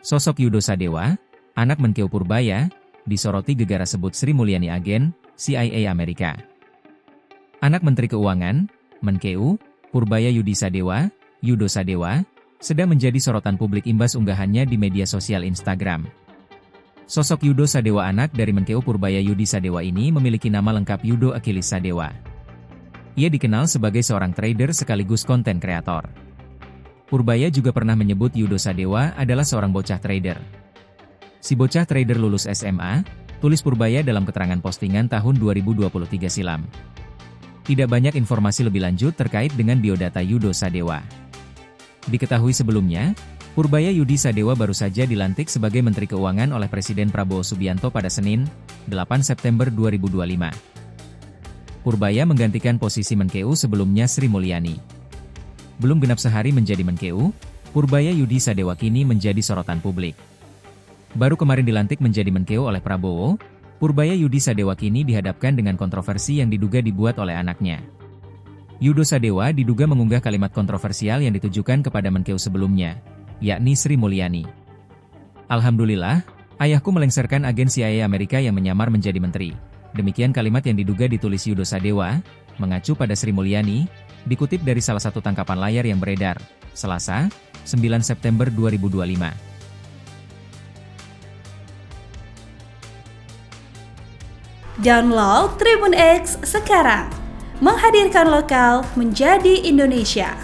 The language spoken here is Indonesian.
Sosok Yudo Sadewa, anak Menkeu Purbaya, disoroti gegara sebut Sri Mulyani agen, CIA Amerika. Anak Menteri Keuangan, Menkeu, Purbaya Yudi Sadewa, Yudo Sadewa, sedang menjadi sorotan publik imbas unggahannya di media sosial Instagram. Sosok Yudo Sadewa anak dari Menkeu Purbaya Yudi Sadewa ini memiliki nama lengkap Yudo Achilles Sadewa. Ia dikenal sebagai seorang trader sekaligus konten kreator. Purbaya juga pernah menyebut Yudo Sadewa adalah seorang bocah trader. Si bocah trader lulus SMA, tulis Purbaya dalam keterangan postingan tahun 2023 silam. Tidak banyak informasi lebih lanjut terkait dengan biodata Yudo Sadewa. Diketahui sebelumnya, Purbaya Yudi Sadewa baru saja dilantik sebagai Menteri Keuangan oleh Presiden Prabowo Subianto pada Senin, 8 September 2025. Purbaya menggantikan posisi Menkeu sebelumnya Sri Mulyani. Belum genap sehari menjadi Menkeu, Purbaya Yudi Sadewa kini menjadi sorotan publik. Baru kemarin dilantik menjadi Menkeu oleh Prabowo, Purbaya Yudi Sadewa kini dihadapkan dengan kontroversi yang diduga dibuat oleh anaknya. Yudo Sadewa diduga mengunggah kalimat kontroversial yang ditujukan kepada Menkeu sebelumnya, yakni Sri Mulyani. Alhamdulillah, ayahku melengsarkan agen CIA Amerika yang menyamar menjadi menteri. Demikian kalimat yang diduga ditulis Yudo Sadewa, mengacu pada Sri Mulyani, dikutip dari salah satu tangkapan layar yang beredar, Selasa, 9 September 2025. Download Tribun X sekarang, menghadirkan lokal menjadi Indonesia.